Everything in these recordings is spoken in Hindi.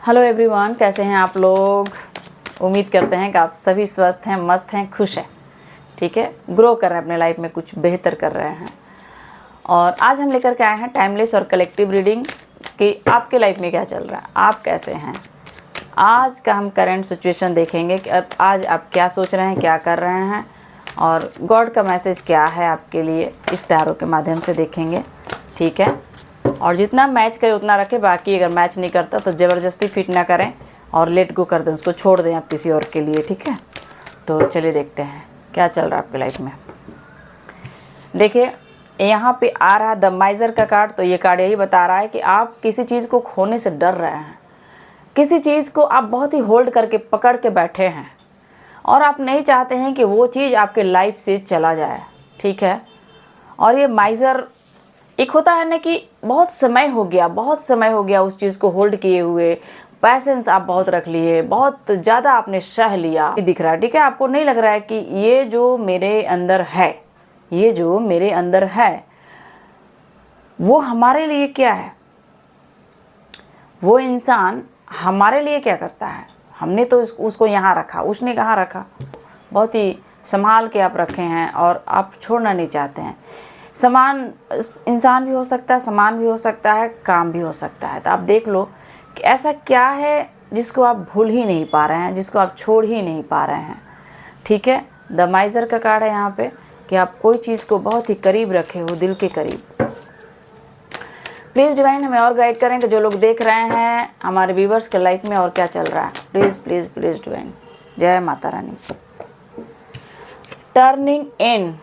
हेलो एवरीवन, कैसे हैं आप लोग। उम्मीद करते हैं कि आप सभी स्वस्थ हैं, मस्त हैं, खुश हैं। ठीक है, ग्रो कर रहे हैं अपने लाइफ में, कुछ बेहतर कर रहे हैं। और आज हम लेकर के आए हैं टाइमलेस और कलेक्टिव रीडिंग कि आपके लाइफ में क्या चल रहा है, आप कैसे हैं। आज का हम करंट सिचुएशन देखेंगे कि अब आज आप क्या सोच रहे हैं, क्या कर रहे हैं और गॉड का मैसेज क्या है आपके लिए, इस टैरो के माध्यम से देखेंगे। ठीक है, और जितना मैच करे उतना रखें, बाकी अगर मैच नहीं करता तो ज़बरदस्ती फिट ना करें और लेट गो कर दें, उसको छोड़ दें आप किसी और के लिए। ठीक है, तो चलिए देखते हैं क्या चल रहा है आपकी लाइफ में। देखिए, यहाँ पे आ रहा द माइजर का कार्ड, तो ये कार्ड यही बता रहा है कि आप किसी चीज़ को खोने से डर रहे हैं, किसी चीज़ को आप बहुत ही होल्ड करके पकड़ के बैठे हैं और आप नहीं चाहते हैं कि वो चीज़ आपके लाइफ से चला जाए। ठीक है, और ये माइजर एक होता है ना कि बहुत समय हो गया उस चीज़ को होल्ड किए हुए, पैसेंस आप बहुत रख लिए, बहुत ज़्यादा आपने सह लिया, दिख रहा है। ठीक है, आपको नहीं लग रहा है कि ये जो मेरे अंदर है वो हमारे लिए क्या है, वो इंसान हमारे लिए क्या करता है। हमने तो उसको यहाँ रखा, उसने कहाँ रखा, बहुत ही संभाल के आप रखे हैं और आप छोड़ना नहीं चाहते हैं। सामान इंसान भी हो सकता है, सामान भी हो सकता है, काम भी हो सकता है। तो आप देख लो कि ऐसा क्या है जिसको आप भूल ही नहीं पा रहे हैं, जिसको आप छोड़ ही नहीं पा रहे हैं। ठीक है, द माइजर का कार्ड है यहाँ पे कि आप कोई चीज़ को बहुत ही करीब रखे हो, दिल के करीब। प्लीज़ डिवाइन हमें और गाइड करें कि जो लोग देख रहे हैं हमारे व्यूवर्स के लाइफ में और क्या चल रहा है। Please please please divine. जय माता रानी। टर्निंग इन,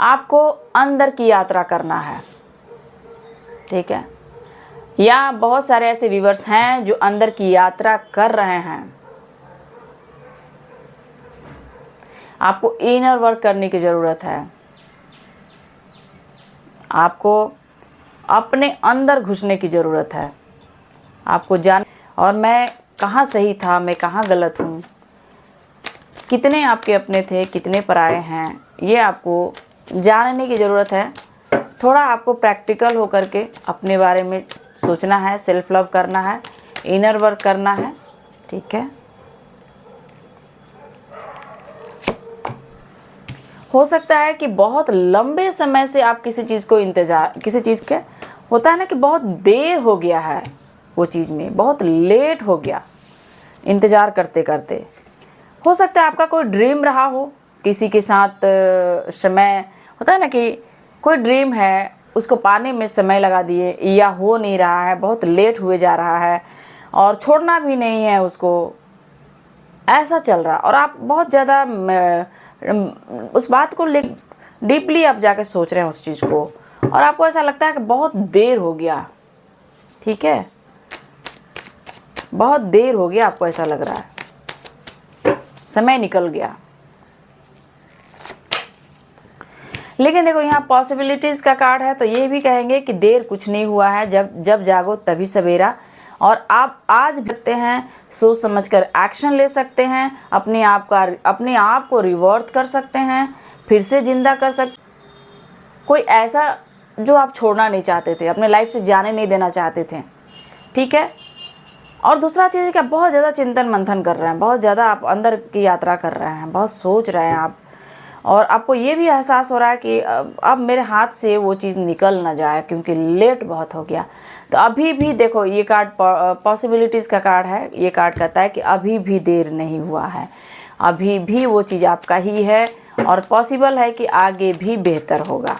आपको अंदर की यात्रा करना है। ठीक है, या बहुत सारे ऐसे व्यूवर्स हैं जो अंदर की यात्रा कर रहे हैं। आपको इनर वर्क करने की ज़रूरत है, आपको अपने अंदर घुसने की ज़रूरत है, आपको जान और मैं कहाँ सही था, मैं कहाँ गलत हूँ, कितने आपके अपने थे, कितने पराये हैं, ये आपको जानने की ज़रूरत है। थोड़ा आपको प्रैक्टिकल होकर के अपने बारे में सोचना है, सेल्फ लव करना है, इनर वर्क करना है। ठीक है, हो सकता है कि बहुत लंबे समय से आप किसी चीज़ को इंतज़ार, किसी चीज़ के होता है ना कि बहुत देर हो गया है, वो चीज़ में बहुत लेट हो गया इंतज़ार करते करते। हो सकता है आपका कोई ड्रीम रहा हो, किसी के साथ समय होता है ना कि कोई ड्रीम है, उसको पाने में समय लगा दिए या हो नहीं रहा है, बहुत लेट हुए जा रहा है और छोड़ना भी नहीं है उसको, ऐसा चल रहा। और आप बहुत ज़्यादा उस बात को ले डीपली आप जाकर सोच रहे हैं उस चीज़ को और आपको ऐसा लगता है कि बहुत देर हो गया। ठीक है, बहुत देर हो गया, आपको ऐसा लग रहा है, समय निकल गया। लेकिन देखो, यहाँ पॉसिबिलिटीज़ का कार्ड है, तो ये भी कहेंगे कि देर कुछ नहीं हुआ है, जब जागो तभी सवेरा। और आप आज भगते हैं, सोच समझकर एक्शन ले सकते हैं, अपने आप को रिवर्थ कर सकते हैं, फिर से जिंदा कर सकते। कोई ऐसा जो आप छोड़ना नहीं चाहते थे, अपने लाइफ से जाने नहीं देना चाहते थे। ठीक है, और दूसरा चीज़ है कि आप बहुत ज़्यादा चिंतन मंथन कर रहे हैं, बहुत ज़्यादा आप अंदर की यात्रा कर रहे हैं, बहुत सोच रहे हैं आप, और आपको ये भी एहसास हो रहा है कि अब मेरे हाथ से वो चीज़ निकल ना जाए क्योंकि लेट बहुत हो गया। तो अभी भी देखो, ये कार्ड पॉसिबिलिटीज़ का कार्ड है। ये कार्ड कहता है कि अभी भी देर नहीं हुआ है, अभी भी वो चीज़ आपका ही है और पॉसिबल है कि आगे भी बेहतर होगा।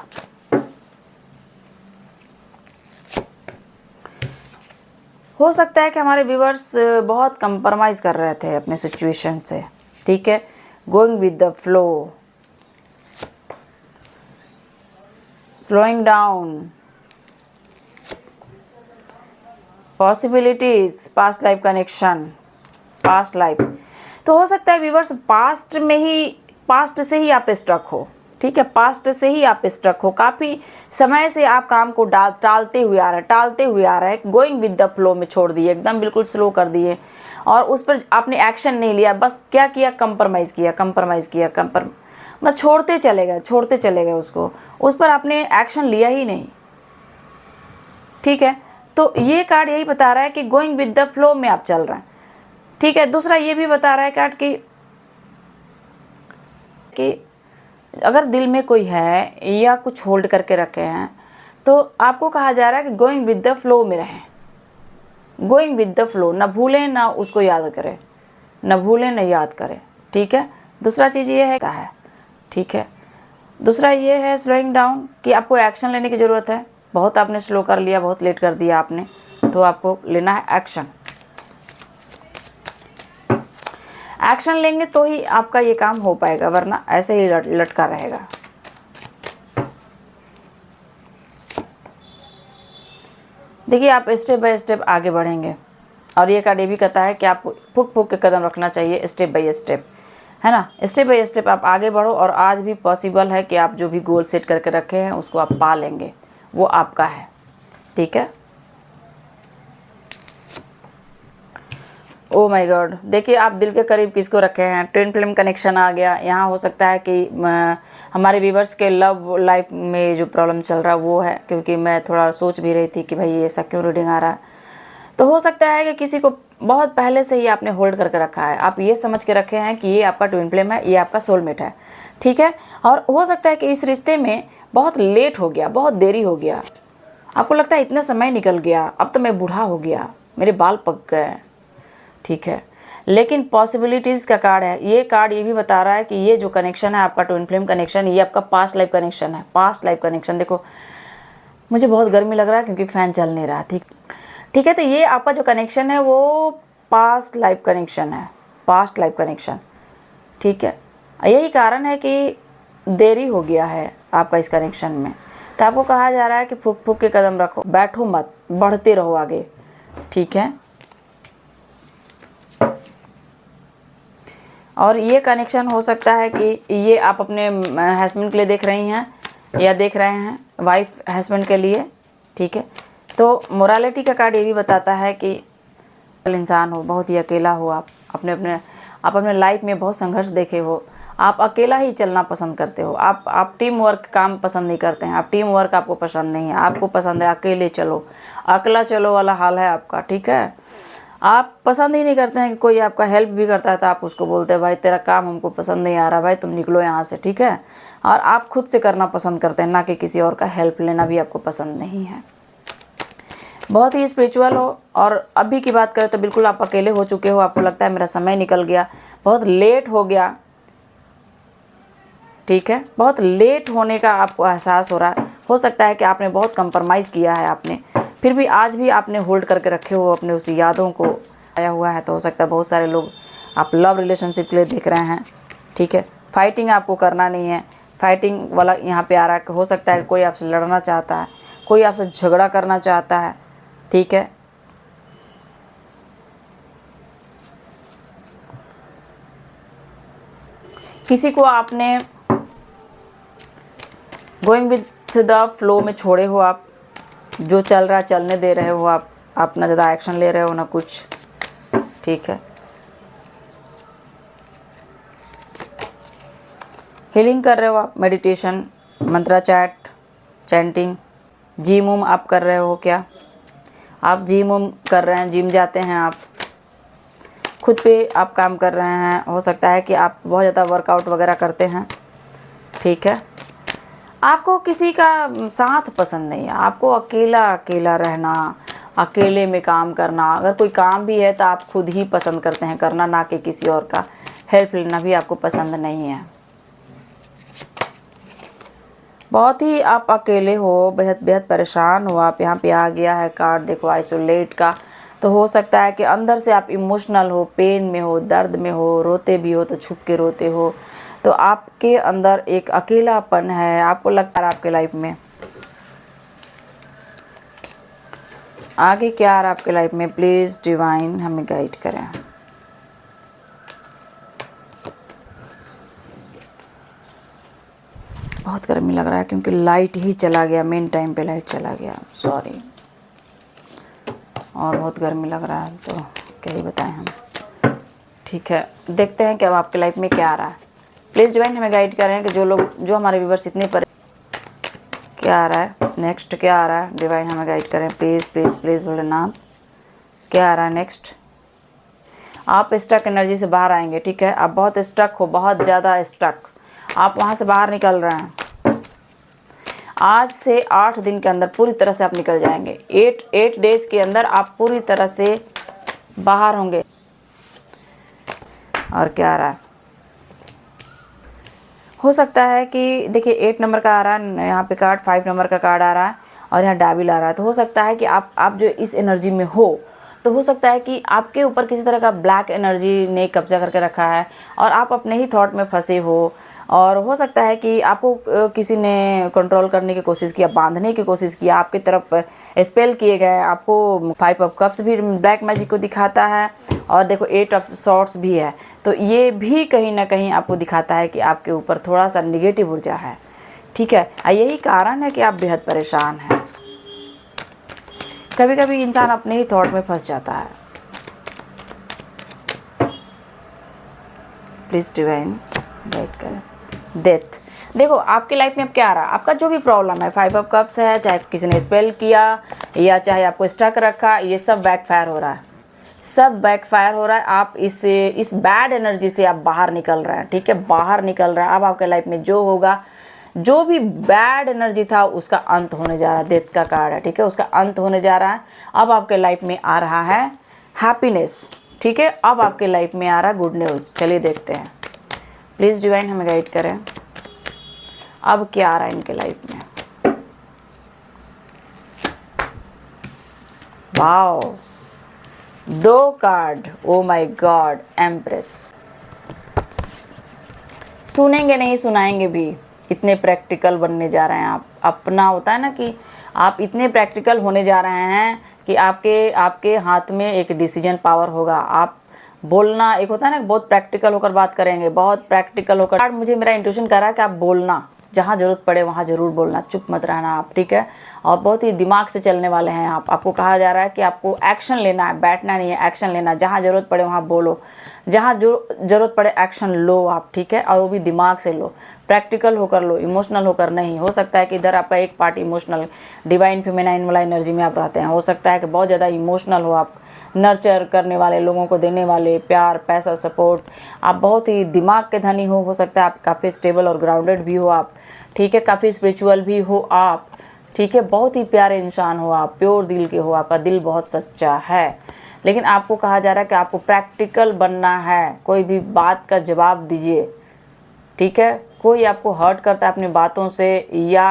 हो सकता है कि हमारे व्यूवर्स बहुत कंप्रोमाइज़ कर रहे थे अपने सिचुएशन से। ठीक है, going with the flow, slowing down, possibilities, past life connection, past life. तो हो सकता है व्यूवर्स पास्ट से ही आप स्ट्रक हो। ठीक है, पास्ट से ही आप स्ट्रक हो, काफ़ी समय से आप काम को टालते हुए आ रहे हैं, गोइंग विद द फ्लो में छोड़ दिए, एकदम बिल्कुल स्लो कर दिए और उस पर आपने एक्शन नहीं लिया। बस क्या किया, कंप्रोमाइज़ किया, मतलब छोड़ते चले गए उसको, उस पर आपने एक्शन लिया ही नहीं। ठीक है, तो ये कार्ड यही बता रहा है कि गोइंग विद द फ्लो में आप चल रहे हैं, ठीक है। दूसरा ये भी बता रहा है कार्ड कि अगर दिल में कोई है या कुछ होल्ड करके रखे हैं तो आपको कहा जा रहा है कि गोइंग विद द फ्लो में रहें, गोइंग विद द फ्लो, ना भूलें ना उसको याद करें, ना भूलें ना याद करें, ठीक है। दूसरा चीज़ ये है, ठीक है। दूसरा ये है स्लोइंग डाउन, कि आपको एक्शन लेने की ज़रूरत है। बहुत आपने स्लो कर लिया, बहुत लेट कर दिया आपने, तो आपको लेना है एक्शन। एक्शन लेंगे तो ही आपका ये काम हो पाएगा, वरना ऐसे ही लटका रहेगा। देखिए आप स्टेप बाय स्टेप आगे बढ़ेंगे, और ये कार्ड ये भी कहता है कि आपको फूक फूक के कदम रखना चाहिए, स्टेप बाय स्टेप, है ना। स्टेप बाय स्टेप आप आगे बढ़ो, और आज भी पॉसिबल है कि आप जो भी गोल सेट करके रखे हैं उसको आप पा लेंगे, वो आपका है, ठीक है। ओ माय गॉड, देखिए आप दिल के करीब किसको रखे हैं, ट्विन फ्लेम कनेक्शन आ गया यहाँ। हो सकता है कि हमारे व्यूवर्स के लव लाइफ में जो प्रॉब्लम चल रहा है वो है, क्योंकि मैं थोड़ा सोच भी रही थी कि भाई ऐसा क्यों रीडिंग आ रहा है। तो हो सकता है कि किसी को बहुत पहले से ही आपने होल्ड करके रखा है, आप ये समझ के रखे हैं कि ये आपका ट्विन फ्लेम है, ये आपका सोलमेट है, ठीक है। और हो सकता है कि इस रिश्ते में बहुत लेट हो गया, बहुत देरी हो गया, आपको लगता है इतना समय निकल गया, अब तो मैं बूढ़ा हो गया, मेरे बाल पक गए, ठीक है। लेकिन पॉसिबिलिटीज़ का कार्ड है ये। कार्ड ये भी बता रहा है कि ये जो कनेक्शन है आपका ट्विन फ्लेम कनेक्शन, ये आपका पास्ट लाइफ कनेक्शन है, पास्ट लाइफ कनेक्शन। देखो मुझे बहुत गर्मी लग रहा है क्योंकि फ़ैन चल नहीं रहा, ठीक है। तो ये आपका जो कनेक्शन है वो पास्ट लाइफ कनेक्शन है, पास्ट लाइफ कनेक्शन, ठीक है। यही कारण है कि देरी हो गया है आपका इस कनेक्शन में। तो आपको कहा जा रहा है कि फूक फूक के कदम रखो, बैठो मत, बढ़ते रहो आगे, ठीक है। और ये कनेक्शन हो सकता है कि ये आप अपने हस्बैंड के लिए देख रही हैं या देख रहे हैं, वाइफ हस्बैंड के लिए, ठीक है। तो मोरालिटी का कार्ड ये भी बताता है कि इंसान हो, बहुत ही अकेला हो, आप अपने लाइफ में बहुत संघर्ष देखे हो, आप अकेला ही चलना पसंद करते हो, आप टीम वर्क काम पसंद नहीं करते हैं, आप टीम वर्क आपको पसंद नहीं है, आपको पसंद है अकेले चलो, अकेला चलो वाला हाल है आपका, ठीक है। आप पसंद ही नहीं करते हैं कि कोई आपका हेल्प भी करता है तो आप उसको बोलते हैं भाई तेरा काम हमको पसंद नहीं आ रहा, भाई तुम निकलो यहाँ से, ठीक है। और आप खुद से करना पसंद करते हैं, ना कि किसी और का हेल्प लेना भी आपको पसंद नहीं है। बहुत ही स्पिरिचुअल हो, और अभी की बात करें तो बिल्कुल आप अकेले हो चुके हो, आपको लगता है मेरा समय निकल गया, बहुत लेट हो गया, ठीक है। बहुत लेट होने का आपको एहसास हो रहा है। हो सकता है कि आपने बहुत कंप्रोमाइज़ किया है, आपने फिर भी आज भी आपने होल्ड करके रखे हो अपने उस यादों को, आया हुआ है। तो हो सकता है बहुत सारे लोग आप लव रिलेशनशिप के लिए देख रहे हैं, ठीक है। फाइटिंग आपको करना नहीं है, फाइटिंग वाला यहाँ पे आ रहा है कि हो सकता है कोई आपसे लड़ना चाहता है, कोई आपसे झगड़ा करना चाहता है, ठीक है। किसी को आपने गोइंग विद द फ्लो में छोड़े हो, आप जो चल रहा है चलने दे रहे हो, आप ना ज़्यादा एक्शन ले रहे हो ना कुछ, ठीक है। हीलिंग कर रहे हो आप, मेडिटेशन, मंत्रा चैट, चैंटिंग, जिम उम आप कर रहे हो क्या? आप जिम उम कर रहे हैं, जिम जाते हैं आप, खुद पे आप काम कर रहे हैं। हो सकता है कि आप बहुत ज़्यादा वर्कआउट वगैरह करते हैं, ठीक है। आपको किसी का साथ पसंद नहीं है, आपको अकेला अकेला रहना, अकेले में काम करना, अगर कोई काम भी है तो आप खुद ही पसंद करते हैं करना, ना कि किसी और का हेल्प लेना भी आपको पसंद नहीं है। बहुत ही आप अकेले हो, बेहद बेहद परेशान हो आप। यहाँ पे आ गया है कार्ड, देखो आइसोलेट का। तो हो सकता है कि अंदर से आप इमोशनल हो, पेन में हो, दर्द में हो, रोते भी हो तो छुप के रोते हो। तो आपके अंदर एक अकेलापन है, आपको लगता है आपके लाइफ में आगे क्या आ रहा है आपके लाइफ में। प्लीज़ डिवाइन हमें गाइड करें। बहुत गर्मी लग रहा है क्योंकि लाइट ही चला गया, मेन टाइम पे लाइट चला गया, सॉरी। और बहुत गर्मी लग रहा है तो क्या ही बताएं हम, ठीक है। देखते हैं कि अब आपके लाइफ में क्या आ रहा है। प्लीज़ डिवाइन हमें गाइड करें कि जो हमारे व्यूवर्स इतने पर क्या आ रहा है नेक्स्ट, क्या आ रहा है? डिवाइन हमें गाइड करें प्लीज़ प्लीज़ प्लीज़ भोलेनाथ। क्या आ रहा है नेक्स्ट? आप स्टक एनर्जी से बाहर आएंगे, ठीक है? आप बहुत स्टक हो, बहुत ज़्यादा स्टक, आप वहाँ से बाहर निकल रहे हैं। आज से 8 दिन के अंदर पूरी तरह से आप निकल जाएंगे। 8 डेज के अंदर आप पूरी तरह से बाहर होंगे। और क्या आ रहा है? हो सकता है कि देखिए 8 नंबर का आ रहा है यहाँ पे कार्ड, 5 नंबर का कार्ड आ रहा है और यहाँ डेविल आ रहा है। तो हो सकता है कि आप जो इस एनर्जी में हो, तो हो सकता है कि आपके ऊपर किसी तरह का ब्लैक एनर्जी ने कब्जा करके रखा है और आप अपने ही थॉट में फंसे हो। और हो सकता है कि आपको किसी ने कंट्रोल करने की कोशिश किया, बांधने की कोशिश किया, आपकी तरफ स्पेल किए गए। आपको 5 ऑफ कप्स भी ब्लैक मैजिक को दिखाता है और देखो 8 ऑफ सॉर्ड्स भी है। तो ये भी कहीं ना कहीं आपको दिखाता है कि आपके ऊपर थोड़ा सा निगेटिव ऊर्जा है, ठीक है? यही कारण है कि आप बेहद परेशान हैं। कभी कभी इंसान अपने ही थॉट में फंस जाता है। प्लीज़ डिवाइन गाइड करें। डेथ, देखो आपकी लाइफ में अब क्या आ रहा है? आपका जो भी प्रॉब्लम है, 5 ऑफ कप्स है, चाहे किसी ने स्पेल किया या चाहे आपको स्टक रखा, ये सब बैकफायर हो रहा है, सब बैकफायर हो रहा है। आप इस बैड एनर्जी से आप बाहर निकल रहे हैं, ठीक है? बाहर निकल रहे हैं। अब आपके लाइफ में जो होगा, जो भी बैड एनर्जी था उसका अंत होने जा रहा है। डेथ का कार्ड है, ठीक है? उसका अंत होने जा रहा है। अब आपके लाइफ में आ रहा है हैप्पीनेस, ठीक है? अब आपके लाइफ में आ रहा है गुड न्यूज़। चलिए देखते हैं, प्लीज़ डिवाइन हमें गाइड करें। अब क्या आ रहा है इनके लाइफ में? Wow, 2 card, oh my God, empress. सुनेंगे नहीं सुनाएंगे भी, इतने प्रैक्टिकल बनने जा रहे हैं आप। अपना होता है ना कि आप इतने प्रैक्टिकल होने जा रहे हैं कि आपके हाथ में एक डिसीजन पावर होगा। आप बोलना, एक होता है ना, बहुत प्रैक्टिकल होकर बात करेंगे, बहुत प्रैक्टिकल होकर। मुझे मेरा इंट्यूशन कर रहा है कि आप बोलना, जहाँ ज़रूरत पड़े वहाँ ज़रूर बोलना, चुप मत रहना आप, ठीक है? और बहुत ही दिमाग से चलने वाले हैं आप। आपको कहा जा रहा है कि आपको एक्शन लेना है, बैठना नहीं है, एक्शन लेना। जहाँ ज़रूरत पड़े वहाँ बोलो, जहाँ जो ज़रूरत पड़े एक्शन लो आप, ठीक है? और वो भी दिमाग से लो, प्रैक्टिकल होकर लो, इमोशनल होकर नहीं। हो सकता है कि इधर आपका एक पार्ट इमोशनल, डिवाइन फेमिनाइन वाला एनर्जी में आप रहते हैं। हो सकता है कि बहुत ज़्यादा इमोशनल हो आप, नर्चर करने वाले, लोगों को देने वाले, प्यार, पैसा, सपोर्ट। आप बहुत ही दिमाग के धनी हो सकता है आप काफ़ी स्टेबल और ग्राउंडेड भी हो आप, ठीक है? काफ़ी स्पिरिचुअल भी हो आप, ठीक है? बहुत ही प्यारे इंसान हो आप, प्योर दिल के हो, आपका दिल बहुत सच्चा है। लेकिन आपको कहा जा रहा है कि आपको प्रैक्टिकल बनना है। कोई भी बात का जवाब दीजिए, ठीक है? कोई आपको हर्ट करता है अपनी बातों से या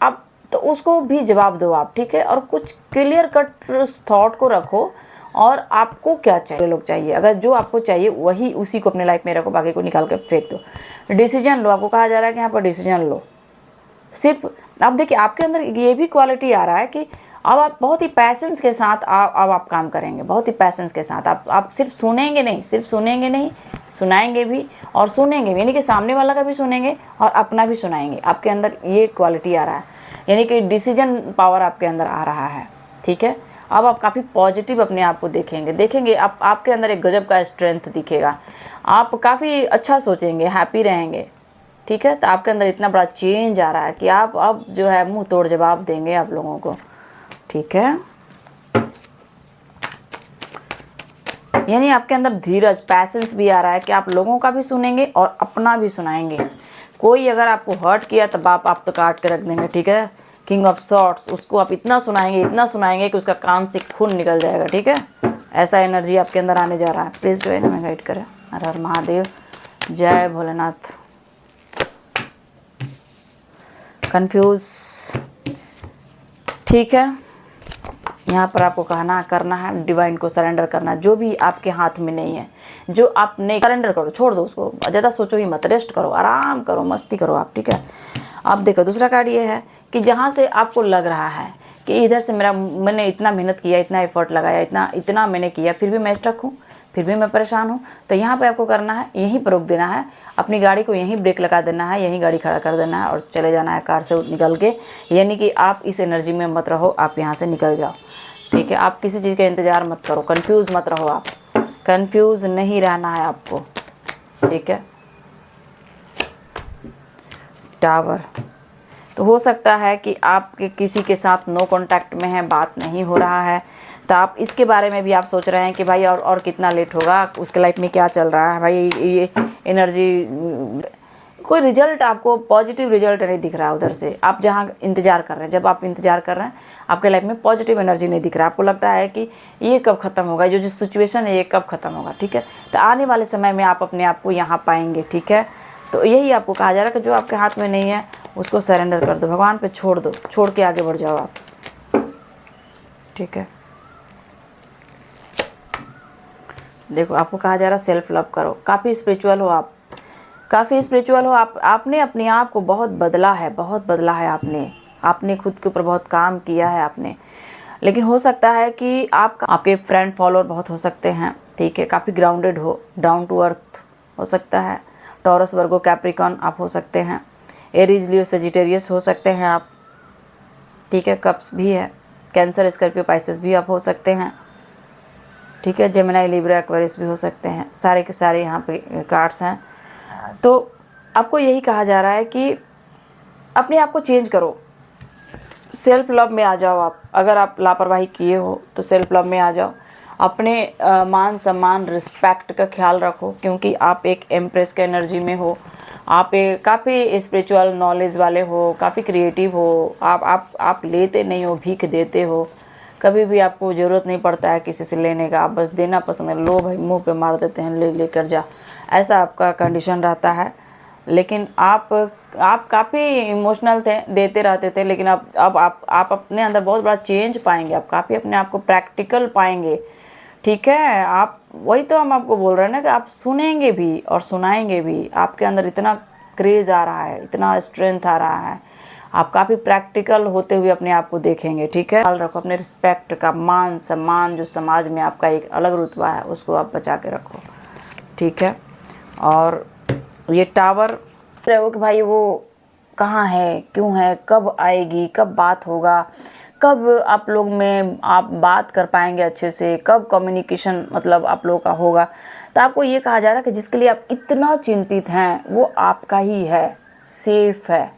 आप, तो उसको भी जवाब दो आप, ठीक है? और कुछ क्लियर कट थॉट को रखो और आपको क्या चाहिए, लोग चाहिए। अगर जो आपको चाहिए वही, उसी को अपने लाइफ में रखो, बाकी को निकाल के फेंक दो। डिसीजन लो, आपको कहा जा रहा है कि यहाँ पर डिसीजन लो। सिर्फ आप देखिए, आपके अंदर ये भी क्वालिटी आ रहा है कि अब आप बहुत ही पैसेंस के साथ अब आप काम करेंगे, बहुत ही पैसेंस के साथ। आप सिर्फ सुनेंगे नहीं, सिर्फ सुनेंगे नहीं, सुनाएंगे भी और सुनेंगे भी, यानी कि सामने वाला का भी सुनेंगे और अपना भी सुनाएंगे। आपके अंदर ये क्वालिटी आ रहा है, यानी कि डिसीजन पावर आपके अंदर आ रहा है, ठीक है? अब आप काफ़ी पॉजिटिव अपने आप को देखेंगे। आपके अंदर एक गजब का स्ट्रेंथ दिखेगा। आप काफ़ी अच्छा सोचेंगे, हैप्पी रहेंगे, ठीक है? तो आपके अंदर इतना बड़ा चेंज आ रहा है कि आप अब जो है मुंह तोड़ जवाब देंगे आप लोगों को, ठीक है? यानी आपके अंदर धीरज, पैसेंस भी आ रहा है कि आप लोगों का भी सुनेंगे और अपना भी सुनाएंगे। कोई अगर आपको हर्ट किया तब आप तो काट के रख देंगे, ठीक है? किंग ऑफ सॉर्ड्स, उसको आप इतना सुनाएंगे कि उसका कान से खून निकल जाएगा, ठीक है? ऐसा एनर्जी आपके अंदर आने जा रहा है। प्लीज़ जो है ना, मैं गाइड करें। हर हर महादेव, जय भोलेनाथ। कंफ्यूज, ठीक है? यहाँ पर आपको करना है, डिवाइन को सरेंडर करना। जो भी आपके हाथ में नहीं है, जो आप नहीं, सरेंडर करो, छोड़ दो उसको। ज़्यादा सोचो ही मत, रेस्ट करो, आराम करो, मस्ती करो आप, ठीक है? अब देखो दूसरा कार्ड ये है कि जहाँ से आपको लग रहा है कि इधर से मैंने इतना मेहनत किया, इतना एफर्ट लगाया, इतना मैंने किया, फिर भी मैं स्टक हूँ, फिर भी मैं परेशान हूँ। तो यहाँ पे आपको करना है, यहीं पर रोक देना है, अपनी गाड़ी को यहीं ब्रेक लगा देना है, यहीं गाड़ी खड़ा कर देना है और चले जाना है कार से निकल के। यानी कि आप इस एनर्जी में मत रहो, आप यहाँ से निकल जाओ, ठीक है? आप किसी चीज़ का इंतज़ार मत करो, कंफ्यूज मत रहो आप, कंफ्यूज नहीं रहना है आपको, ठीक है? टावर, तो हो सकता है कि आपके किसी के साथ नो कांटेक्ट में है, बात नहीं हो रहा है, तो आप इसके बारे में भी आप सोच रहे हैं कि भाई और कितना लेट होगा, उसके लाइफ में क्या चल रहा है भाई, ये एनर्जी, कोई रिजल्ट आपको पॉजिटिव रिजल्ट नहीं दिख रहा है उधर से। आप जहाँ इंतज़ार कर रहे हैं, जब आप इंतज़ार कर रहे हैं, आपके लाइफ में पॉजिटिव एनर्जी नहीं दिख रहा है। आपको लगता है कि ये कब ख़त्म होगा, जो सिचुएशन है ये कब ख़त्म होगा, ठीक है। तो आने वाले समय में आप अपने आप को यहाँ पाएंगे, ठीक है। तो यही आपको कहा जा रहा है कि जो आपके हाथ में नहीं है उसको सरेंडर कर दो, भगवान पे छोड़ दो, छोड़ के आगे बढ़ जाओ आप, ठीक है। देखो आपको कहा जा रहा है सेल्फ लव करो, काफ़ी स्पिरिचुअल हो आप, काफ़ी स्पिरिचुअल हो आप। आपने अपने आप को बहुत बदला है, बहुत बदला है आपने खुद के ऊपर बहुत काम किया है आपने। लेकिन हो सकता है कि आपके फ्रेंड फॉलोअर बहुत हो सकते हैं, ठीक है। काफ़ी ग्राउंडेड हो, डाउन टू अर्थ हो सकता है। टॉरस, वर्गो, कैप्रिकॉन आप हो सकते हैं। एरीज, लियो, सेजिटेरियस हो सकते हैं आप, ठीक है। कप्स भी है। कैंसर, स्कॉर्पियो, पाइसेस भी आप हो सकते हैं, ठीक है। जेमिनी, लिब्रा, एक्वेरियस भी हो सकते हैं। सारे के सारे यहाँ पे कार्ड्स हैं। तो आपको यही कहा जा रहा है कि अपने आप को चेंज करो, सेल्फ लव में आ जाओ आप। अगर आप लापरवाही किए हो तो सेल्फ लव में आ जाओ। अपने मान सम्मान, रिस्पेक्ट का ख्याल रखो, क्योंकि आप एक एम्प्रेस के एनर्जी में हो। आप एक काफ़ी स्पिरिचुअल नॉलेज वाले हो, काफ़ी क्रिएटिव हो। आप लेते नहीं हो, भीख देते हो। कभी भी आपको ज़रूरत नहीं पड़ता है किसी से लेने का, आप बस देना पसंद है। लो भाई, मुंह पे मार देते हैं, ले लेकर जा, ऐसा आपका कंडीशन रहता है। लेकिन आप काफ़ी इमोशनल थे, देते रहते थे, लेकिन अब आप अपने अंदर बहुत बड़ा चेंज पाएंगे। आप काफ़ी अपने आप को प्रैक्टिकल पाएंगे, ठीक है। आप वही तो हम आपको बोल रहे हैं ना कि आप सुनेंगे भी और सुनाएंगे भी। आपके अंदर इतना क्रेज़ आ रहा है, इतना स्ट्रेंथ आ रहा है, आप काफ़ी प्रैक्टिकल होते हुए अपने आप को देखेंगे, ठीक है। ख्याल रखो अपने रिस्पेक्ट का, मान सम्मान, जो समाज में आपका एक अलग रुतबा है उसको आप बचा के रखो, ठीक है। और ये टावर रहो कि भाई वो कहाँ है, क्यों है, कब आएगी, कब बात होगा, कब आप लोग में आप बात कर पाएंगे अच्छे से, कब कम्युनिकेशन मतलब आप लोगों का होगा। तो आपको ये कहा जा रहा है कि जिसके लिए आप इतना चिंतित हैं वो आपका ही है, सेफ है,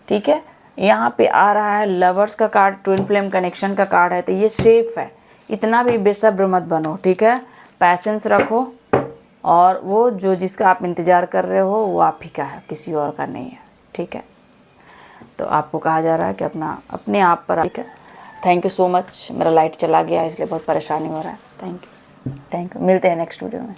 ठीक है। यहाँ पे आ रहा है लवर्स का कार्ड, ट्विन फ्लेम कनेक्शन का कार्ड है, तो ये सेफ है। इतना भी बेसब्र मत बनो, ठीक है। पैसेंस रखो, और वो जो जिसका आप इंतज़ार कर रहे हो वो आप ही का है, किसी और का नहीं है, ठीक है। तो आपको कहा जा रहा है कि अपने आप पर, ठीक है। Thank you so much. मेरा लाइट चला गया इसलिए बहुत परेशानी हो रहा है। थैंक यू, मिलते हैं नेक्स्ट वीडियो में।